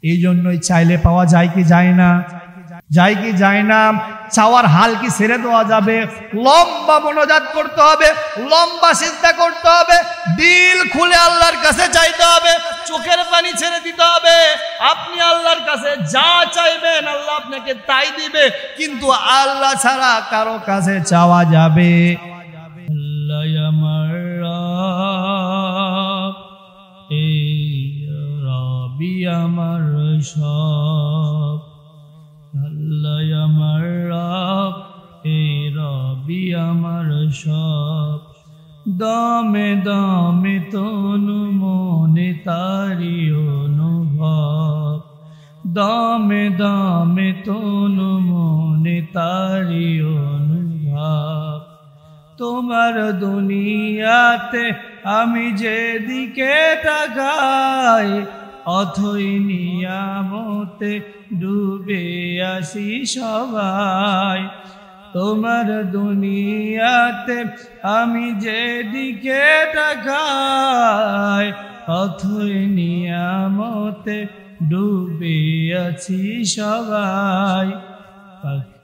এই জন্যই চাইলে পাওয়া যায় কি যায় না? যায় কি যায় না? চাওয়ার হাল কি ছেড়ে দেওয়া যাবে? লম্বা মোনাজাত করতে হবে, লম্বা সিজদা করতে হবে, দিল খুলে আল্লাহর কাছে চাইতে হবে, চোখের পানি ছেড়ে দিতে হবে। আপনি আল্লাহর কাছে যা চাইবেন আল্লাহ আপনাকে তাই দিবে, কিন্তু আল্লাহ ছাড়া কারো কাছে চাওয়া যাবে। আল্লাহ আমার রব, এই রবি আমার সব। আল্লাহ আমার রব, এই রবি আমার সব। দমে দমে তনু মনে তারি অনুভব, দমে দমে তনু মনে তারি অনুভব। তোমার দুনিয়াতে আমি যেদিকে তাকাই, অথই নিয়ামতে ডুবে আসি সবাই। তোমার দুনিয়াতে আমি যেদিকে তাকাই, অথই নিয়ামতে ডুবে আছি সবাই।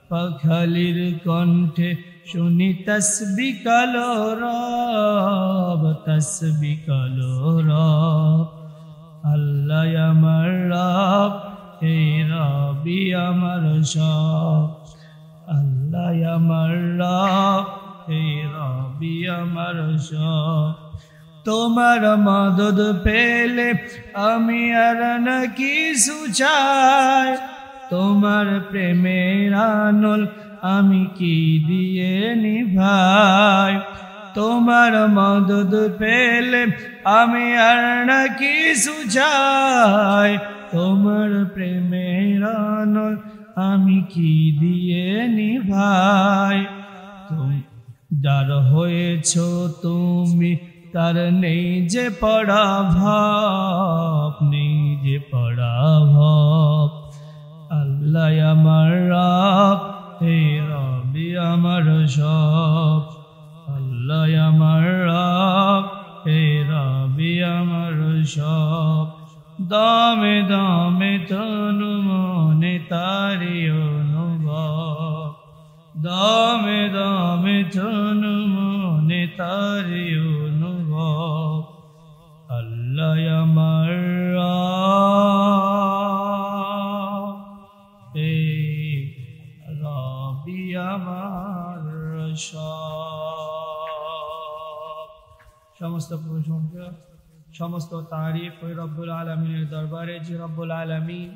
পাখালির কণ্ঠে শুনি তসবিহ কালো রব, তসবিহ কালো রব। আল্লাহ আমার রব, এই রবি আমার সব। আল্লাহ আমার রব, এই রবি আমার সব। তোমার মদদ পেলে আমি আর না কিছু চাই, তোমার প্রেমের আনল আমি কি দিয়ে নিভাই। তোমার মদদ পেলে আমি আর না কিছু চাই, তোমার প্রেমের আনল আমি কি দিয়ে নিভাই। যার হয়েছ তুমি তার নেই যে পরাভব, নেই যে পরাভব। আল্লাহ আমার রব, এই রবি আমার সব। আল্লাহ আমার রব, এই রবি আমার সব। দমে দমে তনু মনে তারি অনুভব, দমে দমে তনু মনে তারি অনুভব। আল্লাহ আমার রব, এই রবি আমার সব। সমস্ত প্রশংসা, সমস্ত তারিফ ওই রব্বুল আলামিনের দরবারে, যে রব্বুল আলামিন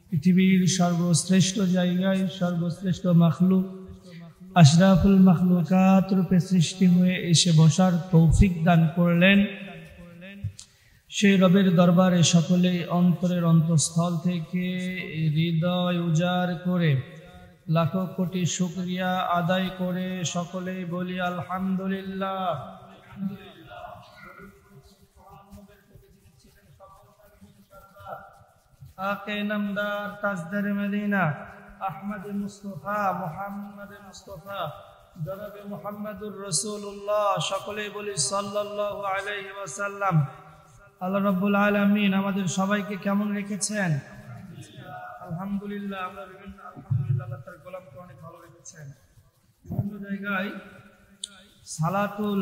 পৃথিবীর সর্বশ্রেষ্ঠ জায়গায় সর্বশ্রেষ্ঠ মাখলুক আশরাফুল মাখলুকাত রূপে সৃষ্টি হয়ে এসে বসার তৌফিক দান করলেন। সেই রবের দরবারে সকলেই অন্তরের অন্তঃস্থল থেকে হৃদয় উজাড় করে লাখো কোটি শুকরিয়া আদায় করে সকলেই বলি আলহামদুলিল্লাহ। আকে নামদার তাজদার মদিনা আহমদ মুস্তফা মুহাম্মদ মুস্তফা জনাবে মুহাম্মদুর রাসূলুল্লাহ, সকলেই বলি সাল্লাল্লাহু আলাইহি ওয়াসাল্লাম। আল্লাহ রাব্বুল আলামিন আমাদের সবাইকে কেমন রেখেছেন? আলহামদুলিল্লাহ। আমরা বিভিন্ন আলহামদুলিল্লাহ আল্লাহ তার গোলামকে অনেক ভালো রেখেছেন। বিভিন্ন জায়গায় সালাতুল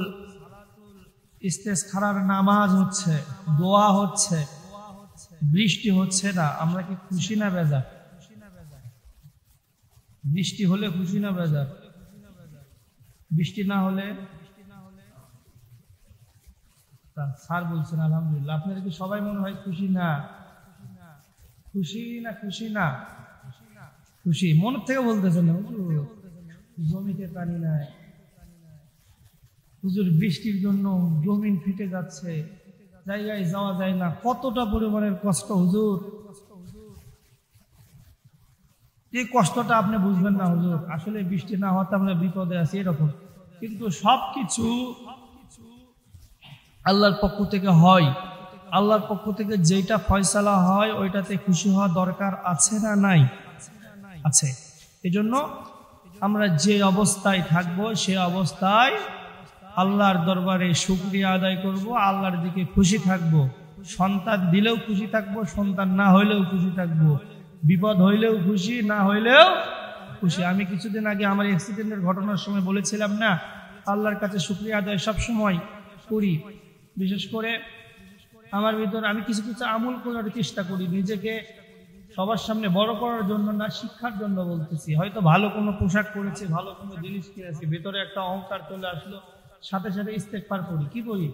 ইস্তেসখারার নামাজ হচ্ছে, দোয়া হচ্ছে, বৃষ্টি হচ্ছে না। আমরা কি খুশি না বেজার? বৃষ্টি হলে খুশি না বেজার? বৃষ্টি না হলে স্যার বলছেন আলহামদুলিল্লাহ। আপনাদের কি সবাই মনে হয় খুশি না? খুশি না? খুশি না? খুশি মন থেকে বলতেছেন না? জমিতে পানি নাই হুজুর, বৃষ্টির জন্য জমিন ফেটে যাচ্ছে, জায়গায় যাওয়া যায় না। কতটা পরিমাণের কষ্ট হুজুর, এই কষ্টটা আপনি বুঝবেন না হুজুর। আসলে বৃষ্টি না হওয়াতে আমরা বিপদে আছি এরকম, কিন্তু সবকিছু আল্লাহর পক্ষ থেকে হয়। আল্লাহর পক্ষ থেকে যেটা ফয়সালা হয় ওইটাতে খুশি হওয়া দরকার আছে না নাই? আছে। এজন্য আমরা যে অবস্থায় থাকবো সে অবস্থায় আল্লাহর দরবারে শুকরিয়া আদায় করব, আল্লাহর দিকে খুশি থাকব। সন্তান দিলেও খুশি থাকবো, সন্তান না হইলেও খুশি থাকবো, বিপদ হইলেও খুশি, না হইলেও খুশি। আমি কিছুদিন আগে আমার অ্যাক্সিডেন্টের ঘটনার সময় বলেছিলাম না, আল্লাহর কাছে শুকরিয়া আদায় সব সময় করি। বিশেষ করে আমার ভিতর আমি কিছু কিছু আমল করার চেষ্টা করি, নিজেকে সবার সামনে বড় করার জন্য না, শিক্ষার জন্য বলতেছি। হয়তো ভালো কোনো পোশাক পরেছি, ভালো কোনো জিনিস কিনেছি, ভেতরে একটা অহংকার চলে আসলো, সাথে সাথে ইস্তেগফার করি। কি করি?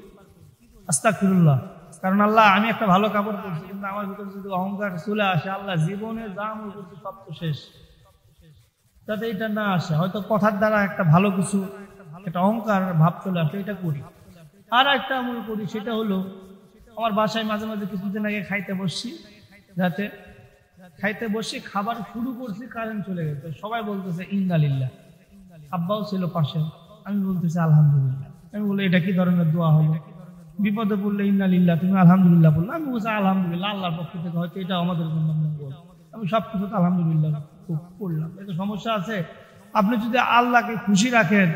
আস্তাগফিরুল্লাহ। কারণ আল্লাহ, আমি একটা ভালো কাপড় পরছি, কিন্তু আমার ভিতরে যদি অহংকার চলে আসে, আল্লাহ জীবনে যা আমল করছি সব তো শেষ, যাতে এটা না আসে। হয়তো কথার দ্বারা একটা ভালো কিছু, একটা অহংকার ভাব চলে আসে, এটা করি। আর একটা আমল করি, সেটা হলো আমার বাসায় মাঝে মাঝে কিছুদিন আগে খাইতে বসছি, যাতে খাইতে বসে খাবার শুরু করছি, কারেন্ট চলে গেছে। সবাই বলতেছে ইন্নালিল্লাহ, আব্বাও ছিল পাশে, আমি বলতেছি আলহামদুলিল্লাহ। আমি বলি এটা কি ধরনের দোয়া হলো? বিপদে পড়লে ইন্নালিল্লাহ, তুমি আলহামদুলিল্লাহ বললো। আমি বলছি আলহামদুলিল্লাহ, আল্লাহর পক্ষ থেকে হয়তো এটা আমাদের জন্য মঙ্গল। আমি সব কিছু আলহামদুলিল্লাহ করলাম। এটা সমস্যা আছে? আপনি যদি আল্লাহকে খুশি রাখেন,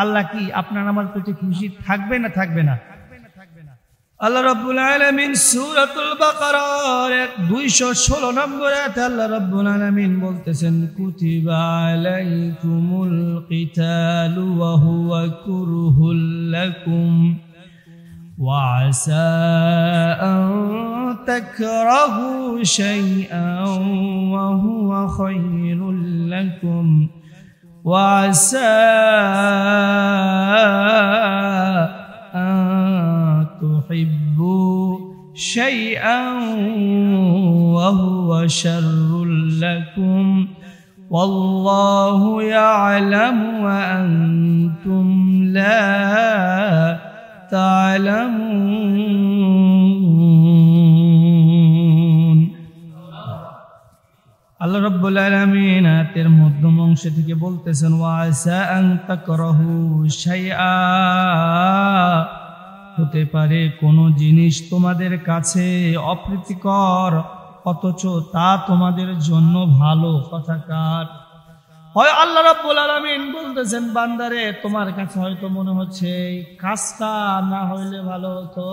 আল্লাহ কি আপনার আমার প্রতি খুশি থাকবে না থাকবে না? আল্লাহ রাব্বুল আলামিন সূরাতুল বাকারার 216 নম্বর আয়াতে আল্লাহ রাব্বুল আলামিন বলতেছেন, কুতিবা আলাইকুমুল কিতালু ওয়া হুয়া কুরহুল লাকুম ওয়া আসা আন তাকরাহু শাইআন ওয়া হুয়া খায়রুল লাকুম ওয়া আসা تحبوا شيئا وهو شر لكم والله يعلم وأنتم لا تعلمون। আল্লাহ রাব্বুল আলামিন আয়াতের মধ্যম অংশ থেকে বলতেছেন, ওয়া আসা আন তাকরাহু শাইআ, হতে পারে কোনো জিনিস তোমাদের কাছে অপ্রীতিকর, অথচ তা তোমাদের জন্য ভালো। কথাকার হয় আল্লাহ রাব্বুল আলামিন বলতেছেন, বান্দারে তোমার কাছে হয়তো মনে হচ্ছে এই কাজটা না হইলে ভালো হতো,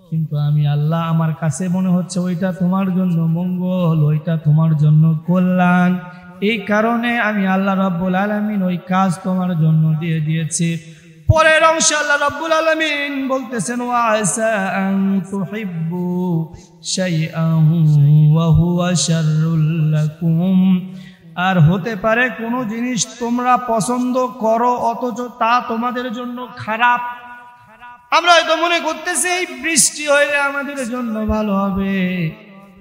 কিন্তু আমি আল্লাহ, আমার কাছে মনে হচ্ছে ওইটা তোমার জন্য মঙ্গল, ওইটা তোমার জন্য কল্যাণ। এই কারণে আমি আল্লাহ রাব্বুল আলামিন ওই কাজ তোমার জন্য দিয়ে দিয়েছি। পরের অংশে আল্লাহ রাব্বুল আলামিন বলতেছেন, ওয়া আসা আন তুহিব্বু শাইআন ওয়া হুয়া শাররুল লাকুম, আর হতে পারে কোনো জিনিস তোমরা পছন্দ করো অথচ তা তোমাদের জন্য খারাপ। আমরা হয়তো মনে করতেছি এই বৃষ্টি হইলে আমাদের জন্য ভালো হবে,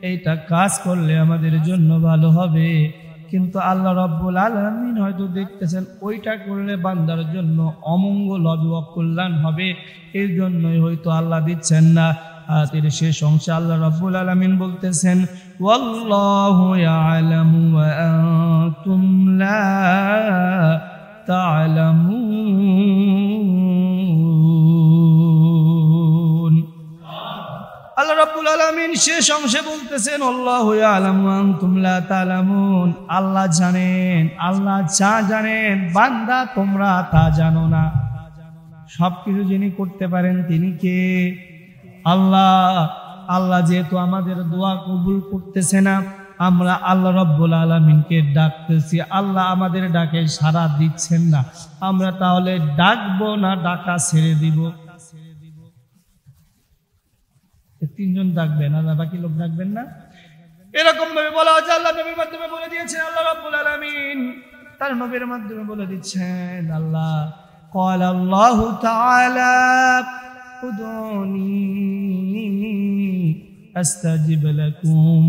এইটা কাজ করলে আমাদের জন্য ভালো হবে, কিন্তু আল্লাহ রাব্বুল আলামিন হয়তো দেখতেছেন ওইটা করলে বান্দার জন্য অমঙ্গল হবে, অকল্যাণ হবে, এর জন্যই হয়তো আল্লাহ দিচ্ছেন না। আয়াতের শেষ অংশে আল্লাহ রাব্বুল আলামিন বলতেছেন, ওয়াল্লাহু ইয়ালামু ওয়া আনতুম লা তা'লামুন। আল্লাহ রাব্বুল আলামিন শেষ অংশে বলতেছেন, আল্লাহু ইয়ালামু ওয়া আনতুম লা তা'লামুন, আল্লাহ জানেন, আল্লাহ যা জানেন বান্দা তোমরা তা জানো না। সবকিছু যিনি করতে পারেন তিনি কে? আল্লাহ। আল্লাহ যেহেতু আমাদের দোয়া কবুল করতেছে না, আমরা আল্লাহ রাব্বুল আলামিনকে ডাকতেছি, আল্লাহ আমাদের ডাকে সাড়া দিচ্ছেন না, আমরা তাহলে ডাকবো না ডাকা ছেড়ে দিব? তিনজন ডাকবেন, আর বাকি লোক ডাকবেন না? এরকম ভাবে বলা হচ্ছে, আল্লাহ নবীর মাধ্যমে বলে দিয়েছেন, আল্লাহ রাব্বুল আলামিন তার নবীর মাধ্যমে বলে দিচ্ছেন। আল্লাহ قال الله تعالى উদুনি আস্তাজিব লাকুম।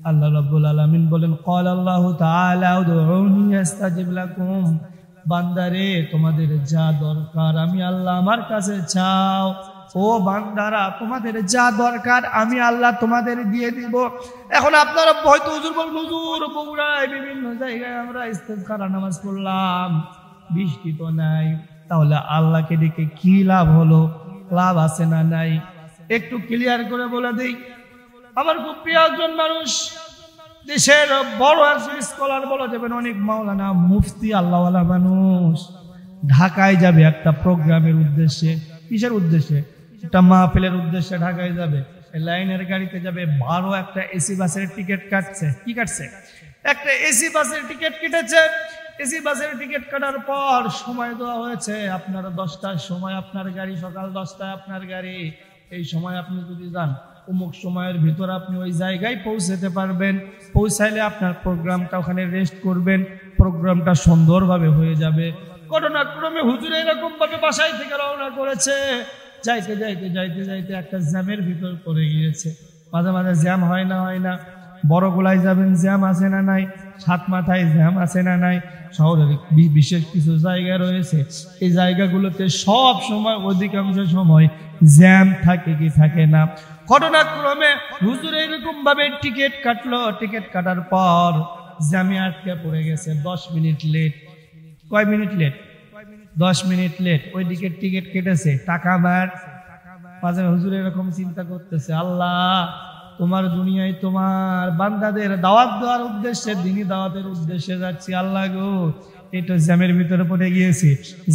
আল্লাহ রাব্বুল আলামিন বলেন, قال الله تعالى উদুনি আস্তাজিব লাকুম, বান্দারে তোমাদের যা দরকার আমি আল্লাহ আমার কাছে চাও। ও বান্দারা, তোমাদের যা দরকার আমি আল্লাহ তোমাদের দিয়ে দিব। এখন আপনারা হয়তো হুজুর বলবেন, হুজুর বগুড়ায় বিভিন্ন জায়গায় আমরা ইস্তেগফার নামাজ পড়লাম, বৃষ্টি তো নাই, তাহলে আল্লাহকে ডেকে কি লাভ হলো? লাভ আছে না নাই? একটু ক্লিয়ার করে বলে দেই। আমার খুব প্রিয় একজন মানুষ, দেশের বড় একজন স্কলার বলা যাবেন, অনেক মাওলানা মুফতি আল্লাহওয়ালা মানুষ, ঢাকায় যাবে একটা প্রোগ্রামের উদ্দেশ্যে। কিসের উদ্দেশ্যে? একটা মাহফিলের উদ্দেশ্যে ঢাকায় যাবে, লাইনের গাড়িতে যাবে, 12 একটা এসি বাসের টিকিট কাটছে। কি কাটছে? একটা এসি বাসের টিকিট কেটেছে। এসি বাসের টিকিট কাটার পর সময় দেওয়া হয়েছে, আপনার 10টার সময় আপনার গাড়ি, সকাল 10টায় আপনার গাড়ি। এই সময় আপনি যদি যান, অমুক সময়ের ভিতর আপনি ওই জায়গায় পৌঁছাতে পারবেন। পৌঁছাইলে আপনার প্রোগ্রামটা ওখানে রেস্ট করবেন, প্রোগ্রামটা সুন্দরভাবে হয়ে যাবে। ঘটনাক্রমে হুজুর এরকম ভাবে বাসায় থেকে রওনা করেছে। যাইতে যাইতে যাইতে যাইতে একটা জ্যামের ভিতর পড়ে গিয়েছে। মাঝে মাঝে জ্যাম হয় না, বড় গোলায় যাবেন, জ্যাম আছে না নাই? সাত মাথায় জ্যাম আছে না নাই? শহরের বিশেষ কিছু জায়গা রয়েছে, এই জায়গাগুলোতে সব সময়, অধিকাংশ সময় জ্যাম থাকে কি থাকে না। ঘটনাক্রমে হুজুর এরকম ভাবে টিকিট কাটলো। টিকিট কাটার পর জ্যামে আটকে পড়ে গেছে, 10 মিনিট লেট। কয় মিনিট লেট? 10 minute late. ওই দিকে টিকিট কেটেছে, টাকা মার। মাঝে হুজুর এরকম চিন্তা করতেছে, আল্লাহ তোমার দুনিয়ায় তোমার বান্দাদের দাওয়াত দেওয়ার উদ্দেশ্যে, দ্বীনি দাওয়াতের উদ্দেশ্যে যাচ্ছি। আল্লাহ গো, এটা জ্যামের ভিতরে পড়ে গিয়েছি,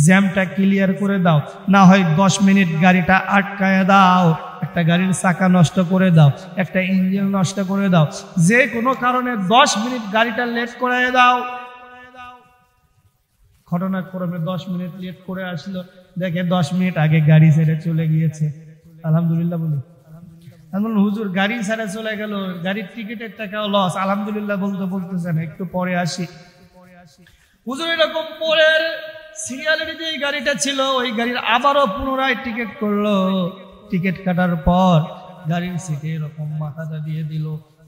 জ্যামটা ক্লিয়ার করে দাও, না হয় 10 মিনিট গাড়িটা আটকায় দাও, একটা গাড়ির চাকা নষ্ট করে দাও, একটা ইঞ্জিন নষ্ট করে দাও, যে কোনো কারণে 10 মিনিট গাড়িটা লেট করে দাও। ঘটনাক্রমে 10 মিনিট লেট করে আসলো, দেখে 10 মিনিট আগে গাড়ি ছেড়ে চলে গিয়েছে। আলহামদুলিল্লাহ বলি। হুজুর গাড়ি ছেড়ে চলে গেল, গাড়ির টিকিটের টাকাও লস। আলহামদুলিল্লাহ বলতেছেন, একটু পরে আসি। হুজুর এরকম পরের সিরিয়ালের যে গাড়িটা ছিল, ওই গাড়ির আবারও পুনরায় টিকিট করলো। টিকিট কাটার পর গাড়ির সিটে এরকম মাথাটা দিয়ে দিল,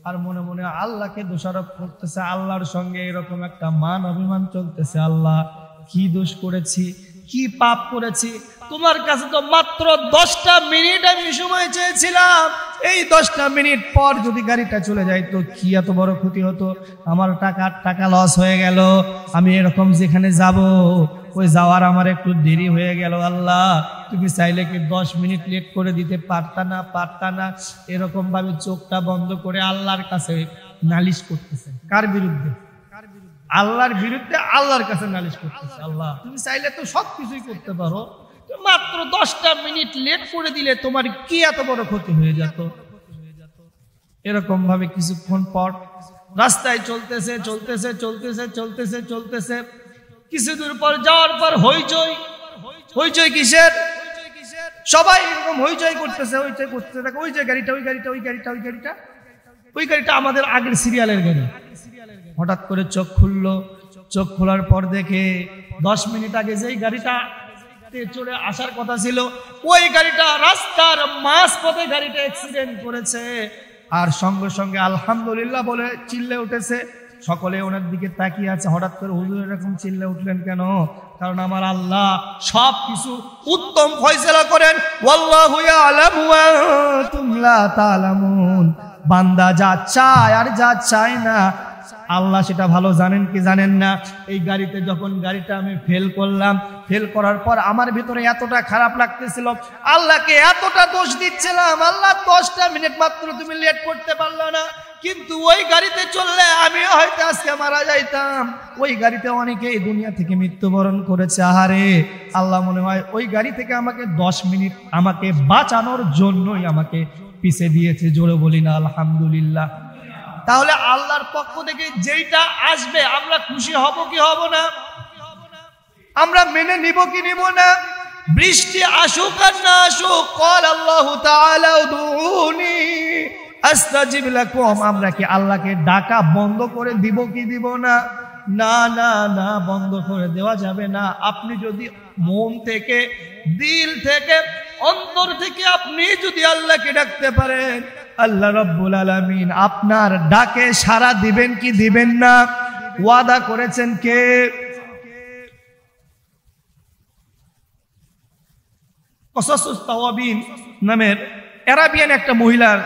আর মনে মনে আল্লাহকে দোষারোপ করতেছে। আল্লাহর সঙ্গে এরকম একটা মান অভিমান চলতেছে, আল্লাহ কি দোষ করেছি, কি পাপ করেছি? তোমার কাছে তো মাত্র 10টা মিনিট আমি সময় চেয়েছিলাম, এই 10টা মিনিট পর যদি গাড়িটা চলে যায় তো কি এত বড় ক্ষতি হতো? আমার টাকা লস হয়ে গেল। আমি এরকম যেখানে যাব, ওই যাওয়ার আমার একটু দেরি হয়ে গেল। আল্লাহ তুমি চাইলে কি 10 মিনিট লেট করে দিতে পারতা না? এরকম ভাবে চোখটা বন্ধ করে আল্লাহর কাছে নালিশ করতেছে। কার বিরুদ্ধে? আল্লাহর বিরুদ্ধে, আল্লাহর কাছে নালিশ করতেছে। আল্লাহ তুমি চাইলে তো সবকিছুই করতে পারো, মাত্র 10টা মিনিট লেট করে দিলে তোমার কি এত বড় ক্ষতি হয়ে যেত? এরকম ভাবে কিছুক্ষণ পর রাস্তায় চলতেছে, কিছু দূর পর যাওয়ার পর হইচই কিসের? সবাই এরকম হইচই করতেছে, দেখো ওই যে গাড়িটা, ওই গাড়িটা আমাদের আগের সিরিয়ালের গাড়ি। হঠাৎ করে চোখ খুললো, চোখ খোলার পর দেখে 10 মিনিট আগে যেই গাড়িটা চলে আসার কথা ছিল, ওই গাড়িটা রাস্তার মাঝপথে গাড়িটা অ্যাক্সিডেন্ট করেছে। আর সঙ্গে সঙ্গে আলহামদুলিল্লাহ বলে চিল্লে উঠেছে। সকলে ওনার দিকে তাকিয়ে আছে। হঠাৎ করে হুজুর এরকম চিল্লে উঠলেন কেন? কারণ আমার আল্লাহ সব কিছু উত্তম ফয়সালা করেন। ওয়াল্লাহু ইয়ালামু ওয়া আনতুম লা তা'লামুন। বান্দা যা চায় আর যা চায় না, আল্লাহ সেটা ভালো জানেন কি জানেন না? এই গাড়িতে যখন গাড়িটা আমি ফেল করলাম, ফেল করার পর আমার ভিতরে এতটা খারাপ লাগতেছিল, আল্লাহকে এতটা দোষ দিচ্ছিলাম, আল্লাহ 10টা মিনিট মাত্র তুমি লেট করতে পারলো না, কিন্তু ওই গাড়িতে চললে আমি হয়তো আজকে মারা যাইতাম। ওই গাড়িতে অনেকে এই দুনিয়া থেকে মৃত্যুবরণ করেছে। আহারে আল্লাহ মনে হয় ওই গাড়ি থেকে আমাকে 10 মিনিট আমাকে বাঁচানোর জন্যই আমাকে পিছে দিয়েছে। জোরে বলি না আলহামদুলিল্লাহ। তাহলে আল্লাহর পক্ষ থেকে যেইটা আসবে আমরা খুশি হব কি হব না? আমরা মেনে নিব কি নিব না? বৃষ্টি আসুক আর না আসুক, ক্বাল আল্লাহু তাআলা উদউনি আস্তাজিব লাকুম, আমরা কি আল্লাহকে ডাকা বন্ধ করে দিব কি দিব না? না না না, বন্ধ করে দেওয়া যাবে না। আপনি যদি মন থেকে, দিল থেকে, অন্তর থেকে আপনি যদি আল্লাহকে ডাকতে পারেন, আল্লাহ রাব্বুল আলামিন আপনার ডাকে সাড়া দিবেন কি দিবেন না? ওয়াদা করেছেন কে? কসাসুস তাওয়াবিন নামের আরাবিয়ান একটা মহিলার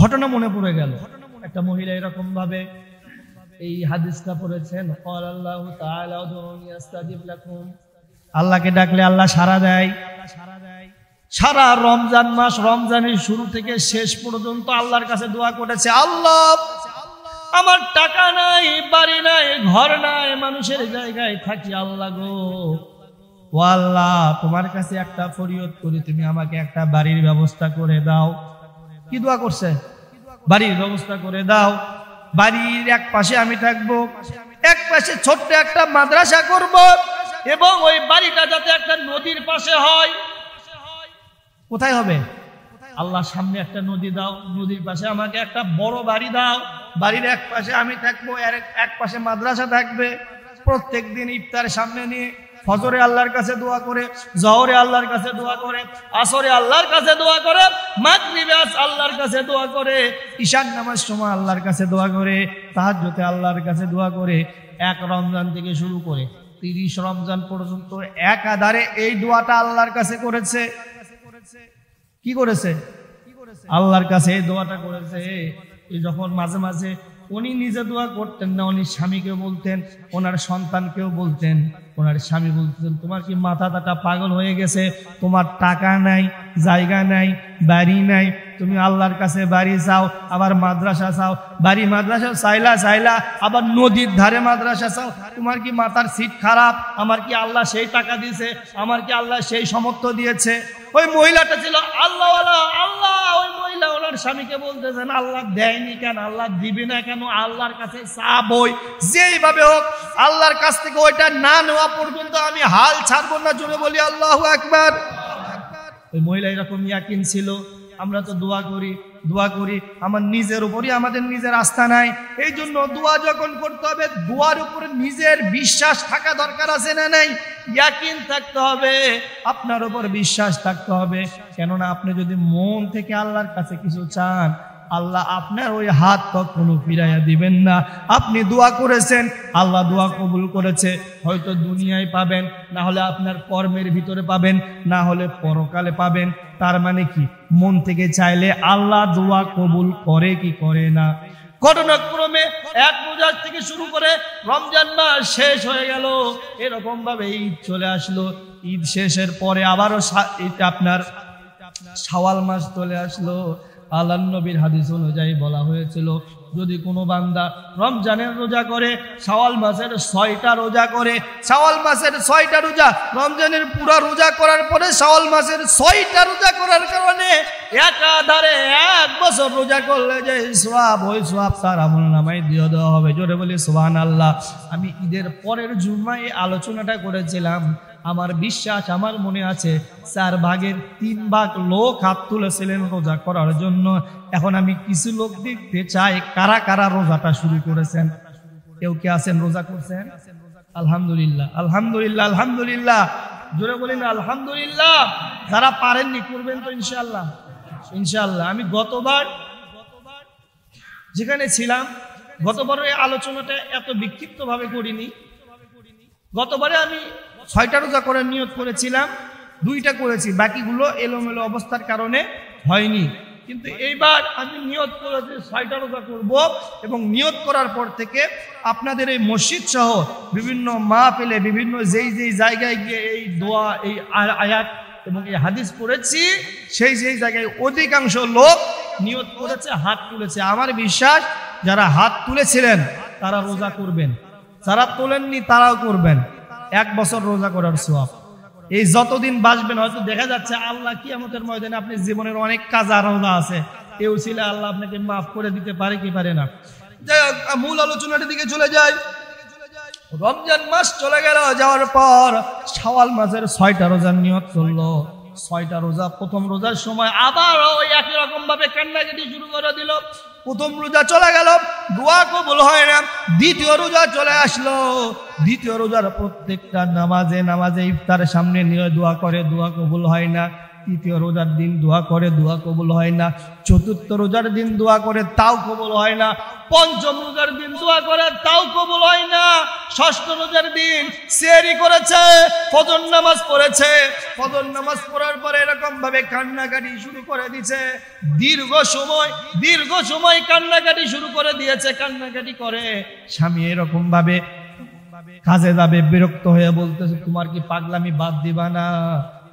ঘটনা মনে পড়ে গেল। একটা মহিলা এরকম ভাবে এই হাদিসটা পড়েছেন, ক্বাল আল্লাহু তাআলা উদউনি আস্তাজিব লাকুম, আল্লাহকে ডাকলে আল্লাহ সাড়া দেয়। সারা রমজান মাস, রমজানের শুরু থেকে শেষ পর্যন্ত আল্লাহর কাছে দোয়া করেছে, আল্লাহ আমার টাকা নাই, বাড়ি নাই, ঘর নাই, মানুষের জায়গায় থাকি, আল্লাহ গো ও আল্লাহ তোমার কাছে একটা ফরিয়াদ করি, তুমি আমাকে একটা বাড়ির ব্যবস্থা করে দাও। কি দোয়া করছে? বাড়ির ব্যবস্থা করে দাও। বাড়ির এক পাশে আমি থাকবো, এক পাশে ছোট্ট একটা মাদ্রাসা করব, এবং ওই বাড়িটা যাতে একটা নদীর পাশে হয়। কোথায় হবে? আল্লাহ সামনে একটা নদী দাও, নদীর পাশে আমাকে একটা বড় বাড়ি দাও। বাড়ির এক পাশে আমি থাকবো, আর এক পাশে মাদ্রাসা থাকবে। প্রত্যেক দিন ইফতার সামনে নিয়ে ফজরে আল্লাহর কাছে দোয়া করে, জহরে আল্লাহর কাছে দোয়া করে, আসরে আল্লাহর কাছে দোয়া করে, মাগরিবে আল্লাহর কাছে দোয়া করে, ঈশার নামাজ সময় আল্লাহর কাছে দোয়া করে, তাহাজ্জুদে আল্লাহর কাছে দোয়া করে। এক রমজান থেকে শুরু করে 30 রমজান পর্যন্ত একাধারে এই দোয়াটা আল্লাহর কাছে করেছে। কি করেছে? আল্লাহর কাছে এই দোয়াটা করেছে। যখন মাঝে মাঝে উনি নিজে দোয়া করতেন না, উনি স্বামীকে বলতেন, ওনার সন্তানকেও বলতেন। ওনার স্বামী বলতেন, তোমার কি মাথা টাটা পাগল হয়ে গেছে? তোমার টাকা নাই, জায়গা নাই, বাড়ি নাই, তুমি আল্লাহর কাছে বাড়ি চাও, আবার মাদ্রাসা চাও, বাড়ি মাদ্রাসা চাইলা আবার নদীর ধারে মাদ্রাসা চাও। তোমার কি মাথার সিট খারাপ? আমার কি আল্লাহ সেই টাকা দিয়েছে? আমার কি আল্লাহ সেই সামর্থ্য দিয়েছে? ওই মহিলাটা ছিল আল্লাহওয়ালা। আল্লাহ ওই মহিলা ওনার স্বামীকে বলতেছেন, আল্লাহ দেয়নি কেন? আল্লাহ দিবে না কেন? আল্লাহর কাছে চাবই, যেইভাবে হোক আল্লাহর কাছ থেকে ওইটা না নেওয়া পর্যন্ত আমি হাল ছাড়বো না। জোরে বলি আল্লাহু আকবার। ওই মহিলা এরকম ইয়াকিন ছিল। আমরা তো দোয়া করি, আমার নিজের উপরই আমাদের নিজের আস্থা নাই। এই জন্য দোয়া যখন করতে হবে, দোয়ার উপরে নিজের বিশ্বাস থাকা দরকার আছে না নাই? ইয়াকিন থাকতে হবে, আপনার উপর বিশ্বাস থাকতে হবে। কেননা আপনি যদি মন থেকে আল্লাহর কাছে কিছু চান, আল্লাহ আপনার ওই হাত কখনো ফিরাইয়া দিবেন না। আপনি দোয়া করেছেন, আল্লাহ দোয়া কবুল করেছে, হয়তো দুনিয়ায় পাবেন, না হলে আপনার কর্মের ভিতরে পাবেন, না হলে পরকালে পাবেন। তার মানে কি? মন থেকে চাইলে আল্লাহ দোয়া কবুল করে কি করে না? ঘটনাক্রমে এক রোজা থেকে শুরু করে রমজান মাস শেষ হয়ে গেল, এরকম ভাবে ঈদ চলে আসলো। ঈদ শেষের পরে আবারও আপনার শাওয়াল মাস চলে আসলো। আল্লাহর নবীর হাদিস অনুযায়ী বলা হয়েছিল, যদি কোনো বান্দা রমজানের রোজা করে, শাওয়াল মাসের 6টা রোজা করে, শাওয়াল মাসের 6টা রোজা, রমজানের পুরো রোজা করার পরে শাওয়াল মাসের 6টা রোজা করার কারণে একাধারে 1 বছর রোজা করলে যে সওয়াব, ওই সওয়াব তার আমলনামায় দিয়ে দেওয়া হবে। জোরে বলি সুবহানাল্লাহ। আমি ঈদের পরের জুমায় আলোচনাটা করেছিলাম। আমার বিশ্বাস, আমার মনে আছে 4 ভাগের 3 ভাগ লোক হাত তুলেছিলেন রোজা করার জন্য। এখন আমি কিছু লোক দেখতে চাই কারা কারা রোজাটা শুরু করেছেন। কেউ কে আছেন রোজা করছেন? আলহামদুলিল্লাহ, আলহামদুলিল্লাহ, আলহামদুলিল্লাহ। জোরে বলেন আলহামদুলিল্লাহ। যারা পারেননি করবেন তো ইনশাআল্লাহ, ইনশাআল্লাহ। আমি গতবার যেখানে ছিলাম, গতবারের আলোচনাটা এত বিক্ষিপ্ত ভাবে করিনি। গতবারে আমি 6টা রোজা করার নিয়ত করেছিলাম, 2টা করেছি, বাকিগুলো এলোমেলো অবস্থার কারণে হয়নি। কিন্তু এইবার আমি নিয়ত করেছি 6টা রোজা করব, এবং নিয়ত করার পর থেকে আপনাদের এই মসজিদ সহ বিভিন্ন মাহফিলে, বিভিন্ন যেই জায়গায় গিয়ে এই দোয়া, এই আয়াত এবং এই হাদিস পড়েছি, সেই জায়গায় অধিকাংশ লোক নিয়ত করেছে, হাত তুলেছে। আমার বিশ্বাস যারা হাত তুলেছিলেন তারা রোজা করবেন, যারা তোলেননি তারাও করবেন। 1 বছর রোজা করার সওয়াব। এই যতদিন বাঁচবেন, হয়তো দেখা যাচ্ছে আল্লাহ কিয়ামতের ময়দানে আপনি জীবনের অনেক কাজা রোজা আছে, কেউ ছিল আল্লাহ আপনাকে মাফ করে দিতে পারে কি পারে না। যাই হোক, মূল আলোচনাটার দিকে চলে যাই। রমজান মাস চলে গেল, যাওয়ার পর শাওয়াল মাসের 6টা রোজার নিয়ত করলো। 6টা রোজা, প্রথম রোজার সময় আবার ওই একই রকম ভাবে কান্নাকাটি শুরু করে দিল। প্রথম রোজা চলে গেল, দোয়া কবুল হয় না। দ্বিতীয় রোজা চলে আসলো। দ্বিতীয় রোজার প্রত্যেকটা নামাজে ইফতারের সামনে নিয়ে দোয়া করে, দোয়া কবুল হয় না। তৃতীয় রোজার দিন দোয়া করে, দোয়া কবুল হয় না। চতুর্থ রোজার দিন দোয়া করে, তাও কবুল হয় না। পঞ্চম রোজার দিন দোয়া করে, তাও কবুল হয় না। ষষ্ঠ রোজার দিন সেহরি করেছে, ফজর নামাজ পড়েছে। ফজর নামাজ পড়ার পরে এরকম ভাবে কান্নাকাটি শুরু করে দিয়েছে। দীর্ঘ সময় কান্নাকাটি শুরু করে দিয়েছে। কান্নাকাটি করে স্বামী এরকম ভাবে কাজে যাবে, বিরক্ত হয়ে বলতেছে, তোমার কি পাগলামি বাদ দিবা না?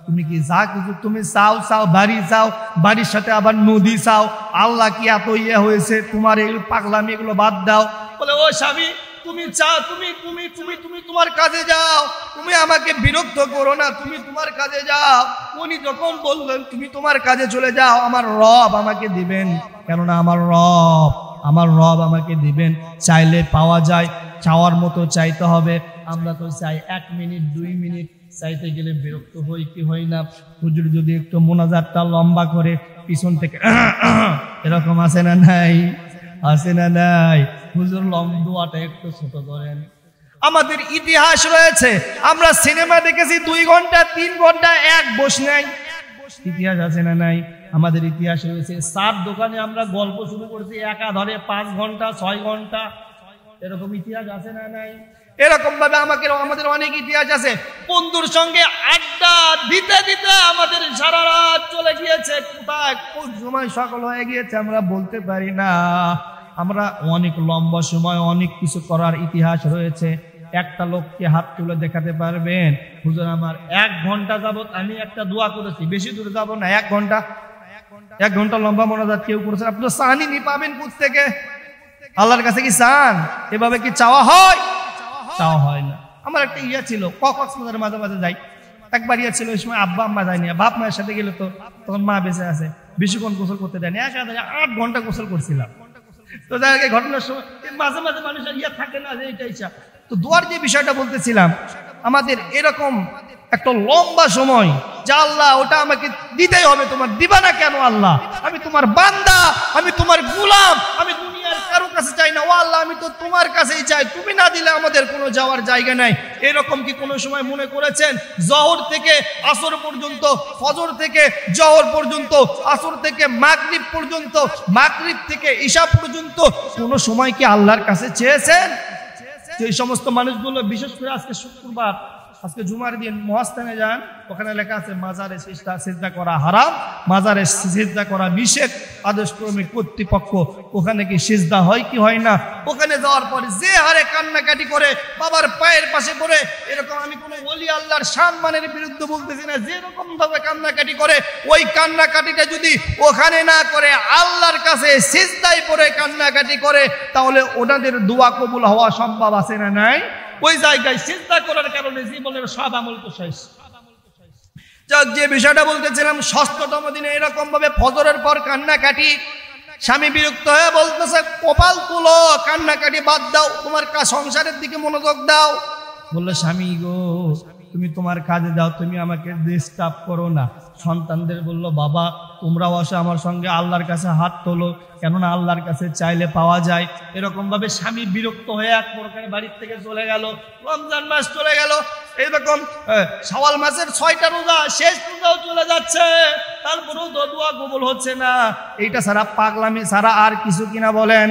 তুমি কি যা কিছু তুমি চাও, বাড়ি চাও, বাড়ির সাথে আবার নদী চাও, আল্লাহ কি এত হয়েছে? তোমার এই পাগলামি এগুলো বাদ দাও। বলে, ও স্বামী, তুমি চাও, তুমি তুমি তুমি তুমি তোমার কাজে যাও, তুমি আমাকে বিরক্ত করো না, তুমি তোমার কাজে যাও। উনি যখন বললেন তুমি তোমার কাজে চলে যাও, আমার রব আমাকে দিবেন, কেননা আমার রব আমাকে দিবেন। চাইলে পাওয়া যায়, চাওয়ার মতো চাইতে হবে। আমরা তো চাই 1 মিনিট 2 মিনিট, চাইতে গেলে বিরক্ত হই কি হই না। হুজুর যদি একটু মোনাজাতটা লম্বা করে পিছন থেকে এরকম আছে না নাই? আছে না নাই? হুজুর দোয়াটা একটু ছোট করেন। আমাদের ইতিহাস রয়েছে, আমরা সিনেমা দেখেছি 2 ঘন্টা 3 ঘন্টা এক বস নাই, ইতিহাস আছে না নাই? আমাদের ইতিহাস রয়েছে চার দোকানে আমরা গল্প শুরু করছি একাধারে 5 ঘন্টা 6 ঘন্টা, এরকম ইতিহাস আছে না নাই? এরকম ভাবে আমাদের অনেক ইতিহাস আছে। বন্ধুর সঙ্গে আড্ডা দিতে দিতে আমাদের সারা রাত চলে গিয়েছে, কোথায় কোন সময় সকাল হয়ে গিয়েছে আমরা বলতে পারি না। আমরা অনেক লম্বা সময় অনেক কিছু করার ইতিহাস রয়েছে। একটা লোককে হাত তুলে দেখাতে পারবেন, হুজুর আমার 1 ঘন্টা যাবত আমি একটা দোয়া করেছি, বেশি দূরে যাব না, 1 ঘন্টা লম্বা মোনাজাত কেউ করেছেন? আপনি তো চানই পাবেন কোত্থেকে? আল্লাহর কাছে কি চান? এভাবে কি চাওয়া হয়? চাওয়া হয় না। আমার একটা ইয়া ছিল, কক্সবাজার মাঝে মাঝে যাই, একবার ইয়া ছিল, ওই সময় আব্বা আম্মা যায়নি, বাপ মায়ের সাথে গেলে তো তখন মা বেঁচে আছে, বেশিক্ষণ গোসল করতে দেয়নি, 8 ঘন্টা গোসল করছিলাম। তো যাই হোক, ঘটনার সময় মাঝে মাঝে মানুষের ইয়া থাকে না যে এইটা ইচ্ছা। তো দোয়ার যে বিষয়টা বলতেছিলাম, আমাদের এরকম একটা লম্বা সময়, যা আল্লাহ ওটা আমাকে দিতেই হবে, তোমার দিবা না কেন? আল্লাহ আমি তোমার বান্দা, আমি তোমার গোলাম, আমি দুনিয়ার কারো কাছে চাই না, ও আল্লাহ আমি তো তোমার কাছেই চাই, তুমি না দিলে আমাদের কোনো যাওয়ার জায়গা নাই। এরকম কি কোনো সময় মনে করেছেন জহর থেকে আসর পর্যন্ত, ফজর থেকে জহর পর্যন্ত, আসর থেকে মাগরিব পর্যন্ত, মাগরিব থেকে ঈশা পর্যন্ত কোনো সময় কি আল্লাহর কাছে চেয়েছেন? এই সমস্ত মানুষগুলো, বিশেষ করে আজকে শুক্রবার, আজকে জুমার দিন মহাস্থানে যান, ওখানে লেখা আছে মাজারে সিজদা করা হারাম, মাজারে সিজদা করা নিষেধ, আদেশক্রমিক কর্তৃপক্ষ। ওখানে কি সিজদা হয় কি হয় না? ওখানে যাওয়ার পরে যে হারে কান্নাকাটি করে, বাবার পায়ের পাশে পড়ে, এরকম আমি কোনো ওলি আল্লাহর সম্মানের বিরুদ্ধে বলতেছি না, যেরকম ভাবে কান্নাকাটি করে, ওই কান্নাকাটিটা যদি ওখানে না করে আল্লাহর কাছে সিজদায় পড়ে কান্নাকাটি করে, তাহলে ওনাদের দোয়া কবুল হওয়া সম্ভব আছে না নাই? ওই জায়গায় সিজদা করার কারণে জীবনের সব আমল তো শেষ। যে বিষয়টা বলতেছিলাম, 6তম দিনে এরকম ভাবে ফজরের পর কান্নাকাটি, স্বামী বিরক্ত হয়ে বলতেছে কপাল তুলো, কান্নাকাটি বাদ দাও, তোমার সংসারের দিকে মনোযোগ দাও। বললো স্বামী গো, তুমি তোমার কাজে যাও, তুমি আমাকে ডিস্টার্ব করো না। সন্তানদের বলল বাবা তোমরাও আসো আমার সঙ্গে, আল্লাহর কাছে হাত তোলো, কেননা আল্লাহর কাছে চাইলে পাওয়া যায়। এরকম ভাবে স্বামী বিরক্ত হয়ে এক প্রকারে বাড়ির থেকে চলে গেল। রমজান মাস চলে গেল, এইরকম শাওয়াল মাসের 6টা রোজা, শেষ রোজাও চলে যাচ্ছে, তারপরেও দোয়া কবুল হচ্ছে না। এইটা সারা পাগলামি সারা আর কিছু কিনা বলেন?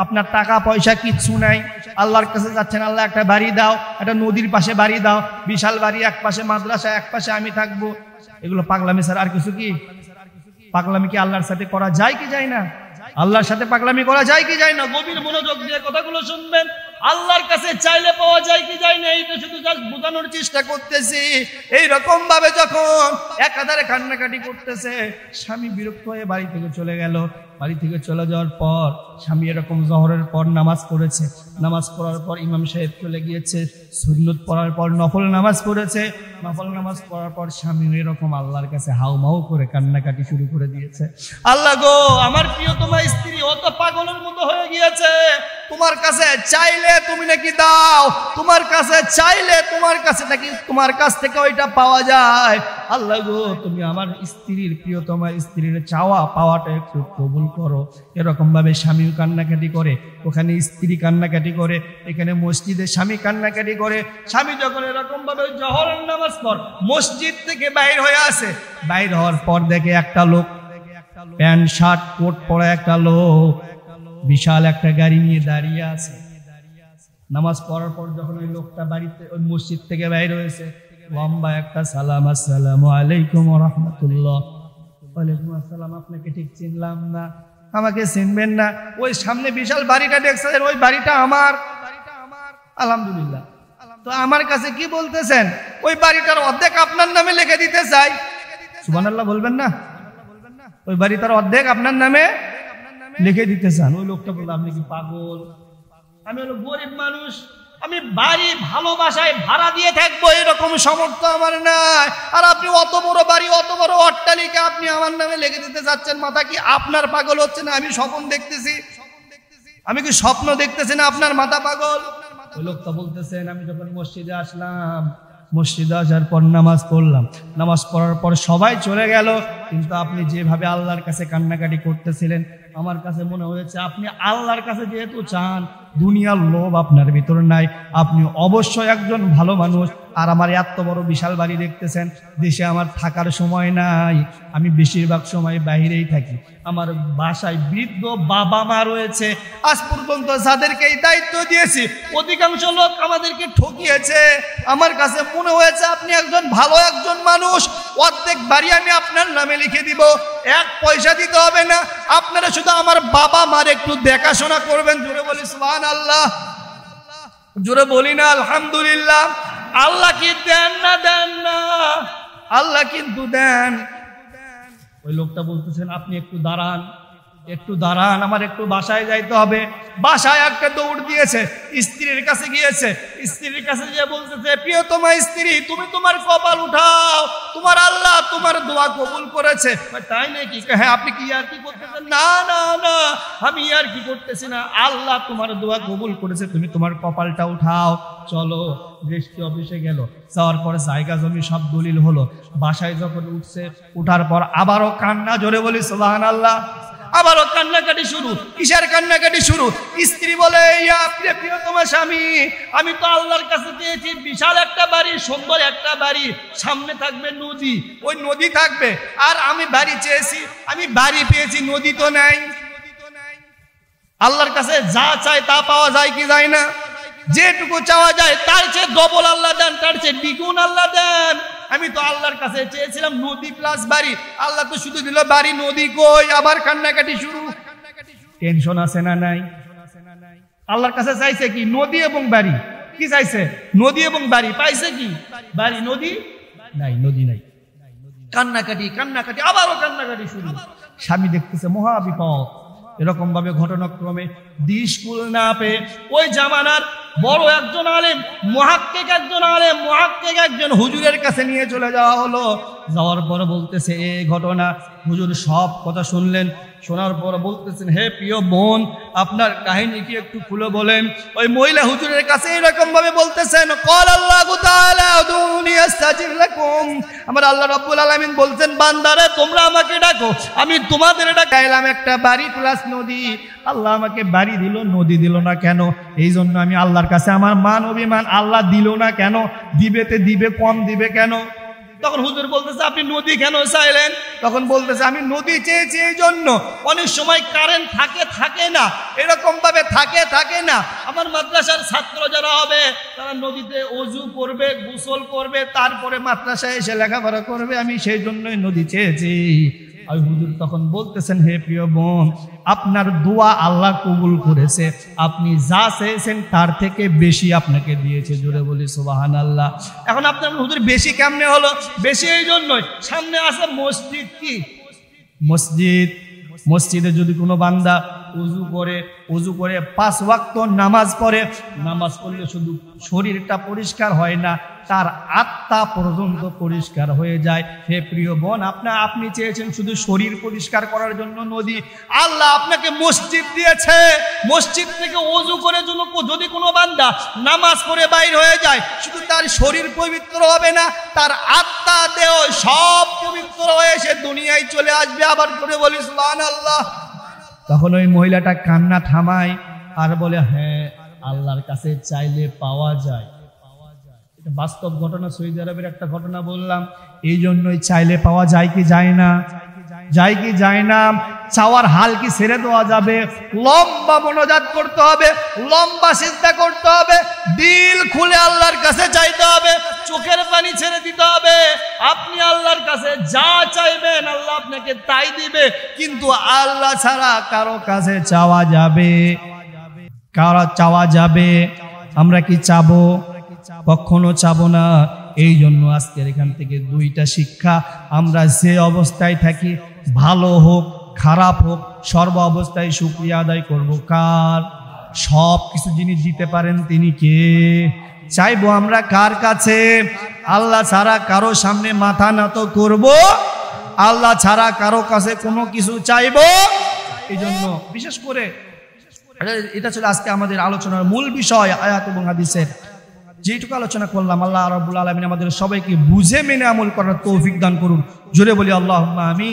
আপনার টাকা পয়সা কিচ্ছু নাই, আল্লাহর কাছে যাচ্ছেন, আল্লাহ একটা বাড়ি দাও, একটা নদীর পাশে বাড়ি দাও, বিশাল বাড়ি, এক পাশে মাদ্রাসা, এক পাশে আমি থাকবো। এগুলো পাগলামি স্যার আর কিছু কি? পাগলামি কি আল্লাহর সাথে করা যায় কি যায় না? আল্লাহর সাথে পাগলামি করা যায় কি যায় না? গভীর মনোযোগ দিয়ে কথাগুলো শুনবেন। আল্লাহর কাছে চাইলে পাওয়া যায় কি যায় না, এইটা শুধু জাস্ট বোঝানোর চেষ্টা করতেছি। এইরকম ভাবে যখন একাধারে কান্নাকাটি করতেছে, স্বামী বিরক্ত হয়ে বাড়ি থেকে চলে গেল। বাড়ি থেকে চলে যাওয়ার পর স্বামী এরকম জহরের পর নামাজ পড়েছে, নামাজ পড়ার পর ইমাম সাহেব চলে গিয়েছে, সুন্নত পড়ার পর নফল নামাজ পড়েছে, নফল নামাজ পড়ার পর স্বামী এরকম আল্লাহর কাছে হাউমাউ করে কান্নাকাটি শুরু করে দিয়েছে। আল্লাহ গো, আমার প্রিয় তোমার স্ত্রী অত পাগলের মতো হয়ে গিয়েছে, তোমার কাছে চাইলে তুমি নাকি দাও, তোমার কাছে চাইলে তোমার কাছে নাকি তোমার কাছ থেকে ওইটা পাওয়া যায়। আল্লাহ গো, তুমি আমার স্ত্রীর, প্রিয়তমা স্ত্রীর চাওয়া পাওয়াটা একটু কবুল করো। এরকম ভাবে স্বামী কান্নাকাটি করে, ওখানে স্ত্রী কান্নাকাটি করে, এখানে মসজিদে স্বামী কান্নাকাটি করে। স্বামী যখন এরকম ভাবে জহরের নামাজ পড় মসজিদ থেকে বাইর হয়ে আসে, বাইর হওয়ার পর দেখে একটা লোক, প্যান্ট শার্ট কোট পরা একটা লোক বিশাল একটা গাড়ি নিয়ে দাঁড়িয়ে আছে। নামাজ পড়ার পর যখন ওই লোকটা বাড়িতে, ওই মসজিদ থেকে বাইর হয়েছে, লম্বা একটা সালাম, আসসালামু আলাইকুম ওয়া রাহমাতুল্লাহ। ওয়ালাইকুম আসসালাম, আপনাকে ঠিক চিনলাম না, আমাকে চিনবেন না, ওই সামনে বিশাল বাড়িটা দেখছেন, ওই বাড়িটা আমার। আলহামদুলিল্লাহ। তো আমার কাছে কি বলতেছেন? ওই বাড়িটার অর্ধেক আপনার নামে লিখে দিতে চাই। সুবহানাল্লাহ বলবেন না? ওই বাড়িটার অর্ধেক আপনার নামে লিখে দিতে চান। ওই লোকটা বলল আপনি কি পাগল? আমি হলো গরিব মানুষ, আমি বাড়ি ভালোবাসায় ভাড়া দিয়ে থাকবো এরকম সামর্থ্য আমার নাই। আর আপনি অত বড় বাড়ি, অত বড় অট্টালিকা আপনি আমার নামে লিখে দিতে যাচ্ছেন। মাথা কি আপনার পাগল হচ্ছে না? আমি স্বপ্ন দেখতেছি, আমি কি স্বপ্ন দেখতেছি না? আপনার মাথা পাগল? ওই লোকটা বলতেছেন, আমি যখন মসজিদে আসলাম, মসজিদে আসার পর নামাজ পড়লাম, নামাজ পড়ার পর সবাই চলে গেল, কিন্তু আপনি যেভাবে আল্লাহর কাছে কান্নাকাটি করতেছিলেন, আমার কাছে মনে হয়েছে আপনি আল্লাহর কাছে যেহেতু চান, দুনিয়ার লোভ আপনার ভিতর নাই, আপনি অবশ্যই একজন ভালো মানুষ। আর আমার এত বড় বিশাল বাড়ি দেখতেছেন, দেশে আমার থাকার সময় নাই, আমি বেশিরভাগ সময় বাইরেই থাকি। আমার বাসায় বৃদ্ধ বাবা মা রয়েছে, আজ পর্যন্ত যাদেরকে এই দায়িত্ব দিয়েছি অধিকাংশ লোক আমাদেরকে ঠকিয়েছে। আমার কাছে মনে হয়েছে আপনি একজন ভালো একজন মানুষ, অর্ধেক বাড়ি আমি আপনার নামে লিখে দিব, 1 পয়সা দিতে হবে না, আপনারা শুধু আমার বাবা মার একটু দেখাশোনা করবেন। জোরে বলি সুবহানাল্লাহ, জোরে বলি না আলহামদুলিল্লাহ। আল্লাহ কি দেন না? দেন না, আল্লাহ কিন্তু দেন। ওই লোকটা বলতেছেন, আপনি একটু দাঁড়ান, একটু দাঁড়ান, আমার একটু বাসায় যাইতে হবে। বাসায় একটা দৌড় দিয়েছে, স্ত্রীর কাছে গিয়েছে, স্ত্রীর কাছে গিয়ে বলতেছে, প্রিয়তমা স্ত্রী, তুমি তোমার কপাল উঠাও, তোমার আল্লাহ তোমার দোয়া কবুল করেছে। তাই নাকি? হ্যাঁ। আপনি কি আর কি করতেছেন? না না না, আমি আর কি করতেছি না, আল্লাহ তোমার দোয়া কবুল করেছে, তুমি তোমার কপালটা উঠাও। চলো, রেজিস্ট্রি অফিসে গেল, যাওয়ার পরে জায়গা জমি সব দলিল হলো। বাসায় যখন উঠছে, উঠার পর আবারও কান্না, জোরে বলি সুবহানাল্লাহ, আবারও কান্নাকাটি শুরু। কিসের কান্নাকাটি শুরু? স্ত্রী বলে, ইয়া প্রিয়তমা স্বামী, আমি তো আল্লাহর কাছে চেয়েছি বিশাল একটা বাড়ি, সুন্দর একটা বাড়ি, সামনে থাকবে নদী, ওই নদী থাকবে, আর আমি বাড়ি চেয়েছি, আমি বাড়ি পেয়েছি, নদী তো নাই। আল্লাহর কাছে যা চায় তা পাওয়া যায় কি যায় না? যেটুকু চাওয়া যায় তার চেয়ে ডবল আল্লাহ দেন, তার চেয়ে দ্বিগুণ আল্লাহ দেন। আমি তো আল্লাহর কাছে চেয়েছিলাম নদী প্লাস বাড়ি, আল্লাহ তো শুধু দিল বাড়ি, নদী কই? আবার কান্নাকাটি শুরু। টেনশন আছে না নাই? আল্লাহর কাছে চাইছে কি? নদী এবং বাড়ি। কি চাইছে? নদী এবং বাড়ি। পাইছে কি? বাড়ি। নদী নাই, নদী নাই। কান্নাকাটি কান্নাকাটি, আবারও কান্নাকাটি শুরু। স্বামী দেখতেছে মহা বিপদ। এরকম ভাবে ঘটনাক্রমে দিশকুল না পেয়ে ওই জামানার বড় একজন আলেম, মুহাক্কিক একজন আলেম, মুহাক্কিক একজন হুজুরের কাছে নিয়ে চলে যাওয়া হলো। যাওয়ার পরে বলতেছে, এই ঘটনা। হুজুর সব কথা শুনলেন, শোনার পর বলতেছেন, হে প্রিয় বোন, আপনার কাহিনী কি একটু খুলে বলেন। ওই মহিলা হুজুরের কাছে এরকম ভাবে বলতেছেন, ক্বাল আল্লাহু তাআলা উদউনি আস্তাজিব লাকুম, আমার আল্লাহ রাব্বুল আলামিন বলছেন, বান্দারে তোমরা আমাকে ডাকো, আমি তোমাদের ডাকাইলাম একটা বাড়ি প্লাস নদী। আল্লাহ আমাকে বাড়ি দিল, নদী দিল না কেন? এই জন্য আমি আল্লাহর কাছে আমার মান অভিমান, আল্লাহ দিল না কেন? দিবেতে দিবে, কম দিবে কেন? তখন হুজুর বলতেছে, আপনি নদী কেন চাইলেন? তখন বলতেছে, আমি নদী চেয়েছি এই জন্য, অনেক সময় কারেন্ট থাকে না, এরকম ভাবে থাকে না। আমার মাদ্রাসার ছাত্র যারা হবে তারা নদীতে ওযু করবে, গোসল করবে, তারপরে মাদ্রাসায় এসে লেখাপড়া করবে, আমি সেই জন্যই নদী চেয়েছি। আর হুজুর তখন বলতেছেন, হে প্রিয় বোন, আপনার দোয়া আল্লাহ কবুল করেছে, আপনি যা চেয়েছেন তার থেকে বেশি আপনাকে দিয়েছে। জোরে বলি সুবহানাল্লাহ। এখন আপনার হুজুর বেশি কেমনে হলো? বেশি এই জন্যই, সামনে আছে মসজিদ। কি মসজিদ? মসজিদে যদি কোনো বান্দা উযু করে 5 ওয়াক্ত নামাজ পড়ে, নামাজ পড়লে শুধু শরীরটা পরিষ্কার হয় না, তার আত্মা পর্যন্ত পরিষ্কার হয়ে যায়। হে প্রিয় বোন, আপনি চেয়েছেন শুধু শরীর পরিষ্কার করার জন্য নদী, আল্লাহ আপনাকে মসজিদ দিয়েছে। মসজিদ থেকে ওযু করে যদি কোনো বান্দা নামাজ পড়ে বাইর হয়ে যায়, শুধু তার শরীর পবিত্র হবে না, তার আত্মা দেহ সব পবিত্র হয়ে সে দুনিয়ায় চলে আসবে। আবার করে বলি সুবহানাল্লাহ। তখন ওই মহিলাটা কান্না থামায় আর বলে, হ্যাঁ, আল্লাহর কাছে চাইলে পাওয়া যায়। এটা বাস্তব ঘটনা, সৌদি আরবের একটা ঘটনা বললাম। এই জন্যই চাইলে পাওয়া যায় কি যায় না? যায় কি যায় না? চাওয়ার হাল কি ছেড়ে দেওয়া যাবে? লম্বা মোনাজাত করতে হবে, লম্বা সিজদা করতে হবে, দিল খুলে আল্লাহর কাছে চাইতে হবে, চোখের পানি ছেড়ে দিতে হবে। আপনি আল্লাহর কাছে যা চাইবেন আল্লাহ আপনাকে তাই দিবে, কিন্তু আল্লাহ ছাড়া কারো কাছে চাওয়া যাবে? কারো চাওয়া যাবে? আমরা কি চাবো? কখনো চাবো না। এই জন্য আজকের এখান থেকে 2টা শিক্ষা, আমরা যে অবস্থায় থাকি, ভালো হোক খারাপ হোক, সর্ব অবস্থায় শুকরিয়া আদায় করব কার? সব কিছু যিনি দিতে পারেন তিনি কে? চাইবো আমরা কার কাছে? আল্লাহ ছাড়া কারো সামনে মাথা নত করব? আল্লাহ ছাড়া কারো কাছে কোনো কিছু চাইবো? এই জন্য বিশেষ করে এটা ছিল আজকে আমাদের আলোচনার মূল বিষয়, আয়াত এবং হাদিসের যেটুকু আলোচনা করলাম। আল্লাহ রাব্বুল আলামিন আমাদের সবাইকে বুঝে মেনে আমল করার তৌফিক দান করুন। জোরে বলি আল্লাহুম্মা আমিন।